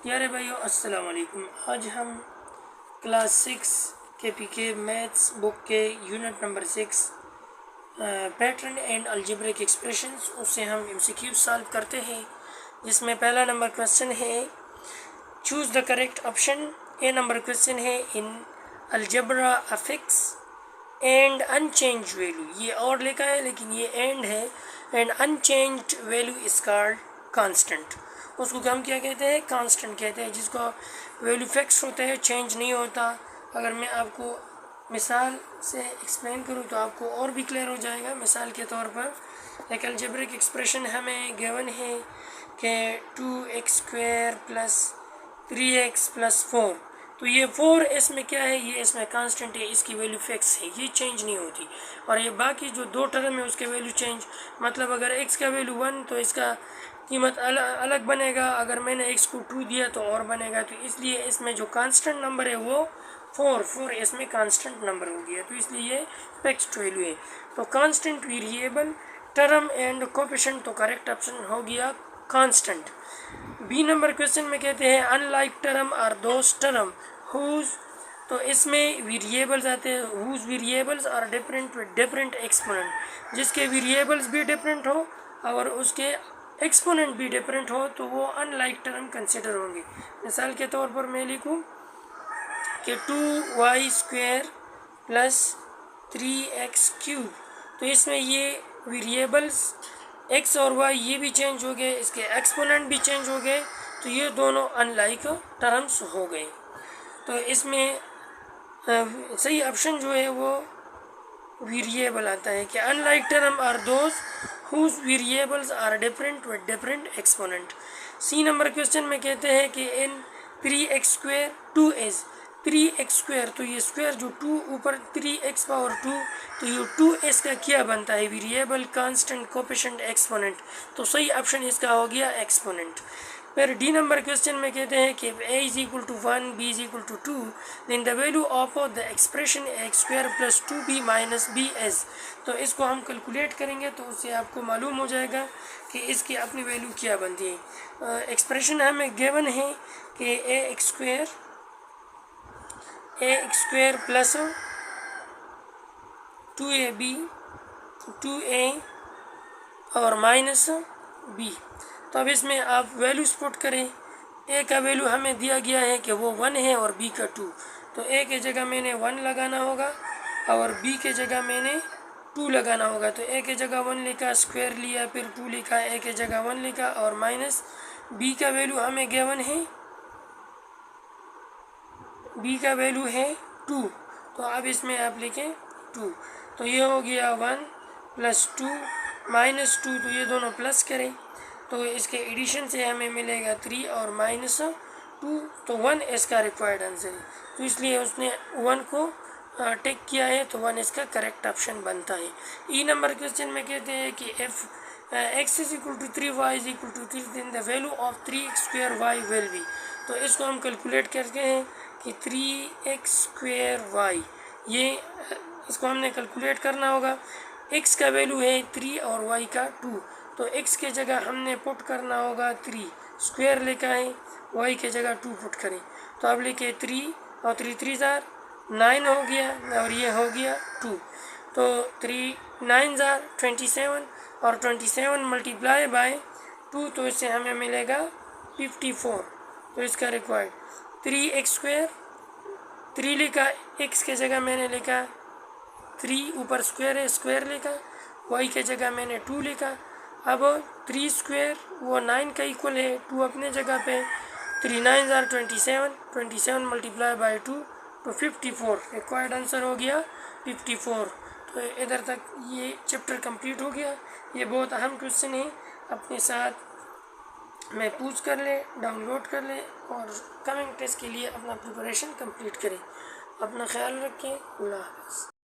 प्यारे भाइयों अस्सलाम वालेकुम। आज हम क्लास 6 के पीके मैथ्स बुक के unit number 6 pattern and algebraic expressions उससे हम एमसीक्यू सॉल्व करते हैं, जिसमें पहला नंबर क्वेश्चन है choose the correct option. A number question है in algebra affix and unchange value. ये और लिखा है लेकिन ये एंड है। And unchanged value is called constant. उसको हम क्या कहते हैं? कांस्टेंट कहते हैं, जिसको वैल्यू फिक्स होता है, चेंज नहीं होता। अगर मैं आपको मिसाल से एक्सप्लेन करूँ तो आपको और भी क्लियर हो जाएगा। मिसाल के तौर पर एक अलजेब्रिक एक्सप्रेशन हमें गिवन है कि 2x² + 3x + 4। तो ये 4 इसमें क्या है? ये इसमें कांस्टेंट है, इसकी वैल्यू फिक्स है, ये चेंज नहीं होती। और ये बाकी जो दो टर्म है उसके वैल्यू चेंज, मतलब अगर x का वैल्यू 1 तो इसका कीमत अलग बनेगा। अगर मैंने x को 2 दिया तो और बनेगा। तो इसलिए इसमें जो कांस्टेंट नंबर है वो 4 इसमें कांस्टेंट नंबर हो गया, तो इसलिए ये फिक्स्ड वैल्यू है। तो constant variable term and coefficient, तो करेक्ट ऑप्शन हो गया कांस्टेंट। बी नंबर क्वेश्चन में कहते हैं unlike term are those term whose, तो इसमें वेरिएबल्स आते हैं whose variables are different with different exponent, जिसके वेरिएबल्स भी डिफरेंट हो और उसके एक्सपोनेंट भी डिफरेंट हो तो वो अनलाइक टर्म कंसिडर होंगे। मिसाल के तौर पर मैं लिखूँ कि 2y² + 3x³, तो इसमें ये वेरिएबल्स x और y ये भी चेंज हो गए, इसके एक्सपोनेंट भी चेंज हो गए, तो ये दोनों अनलाइक टर्म्स हो गए। तो इसमें सही ऑप्शन जो है वो वेरिएबल आता है कि unlike term are those whose variables are different with different exponent. C number question में कहते हैं कि इन 3x² 2 3x², तो ये स्क्वायर जो 2 ऊपर 3x⁴, तो ये 2s का क्या बनता है? Variable, constant, coefficient, exponent. तो सही ऑप्शन इसका हो गया एक्सपोनेंट। फिर डी नंबर क्वेश्चन में कहते हैं कि a = 1 b = 2 then the value of the expression x² + 2b - bs। तो इसको हम कैलकुलेट करेंगे तो उससे आपको मालूम हो जाएगा कि इसकी अपनी वैल्यू क्या बनती है। एक्सप्रेशन हमें गिवन है कि ax² + 2ab 2a और -b। तो अब इसमें आप वैल्यूज पुट करें। a का वैल्यू हमें दिया गया है कि वो 1 है और b का 2, तो a के जगह मैंने 1 लगाना होगा और b के जगह मैंने 2 लगाना होगा। तो a के जगह 1 लिखा, स्क्वायर लिया, फिर 2 लिखा, a के जगह 1 लिखा और माइनस b का वैल्यू हमें गिवन है, b का वैल्यू है 2, तो अब इसमें आप लिखें 2। तो ये हो गया 1 + 2 -2, तो ये दोनों प्लस करें तो इसके एडिशन से हमें मिलेगा 3 और -2, तो 1 इसका रिक्वायर्ड आंसर है। तो इसलिए उसने 1 को टिक किया है, तो 1 इसका करेक्ट ऑप्शन बनता है। ई नंबर क्वेश्चन में कहते हैं कि if x = 3 y = 3 then the value of 3x² y will be। तो इसको हम कैलकुलेट करते हैं कि 3x² y, ये इसको हमने कैलकुलेट करना होगा। x का वैल्यू है 3 और y का 2, तो x के जगह हमने पुट करना होगा 3, स्क्वायर लिखा है, y के जगह 2 पुट करें। तो अब लिखे 3 और 3 3 9 हो गया और ये हो गया 2, तो 3 9 27 और 27 मल्टीप्लाई बाय 2, तो इससे हमें मिलेगा 54। तो इसका रिक्वायर्ड 3x², 3 लिखा, x के जगह मैंने लिखा 3, ऊपर स्क्वायर है, स्क्वायर लिखा, y के जगह मैंने 2 लिखा। अब 3² वो 9 का इक्वल है, 2 अपने जगह पे, 3 9 27 मल्टीप्लाई बाय 2, तो 54 रिक्वायर्ड आंसर हो गया 54। तो इधर तक ये चैप्टर कंप्लीट हो गया। ये बहुत अहम क्वेश्चन है, अपने साथ में पूछ कर ले, डाउनलोड कर ले और कमिंग टेस्ट के लिए अपना प्रिपरेशन कंप्लीट करें। अपना ख्याल रखें। अल्लाह हाफ़िज़।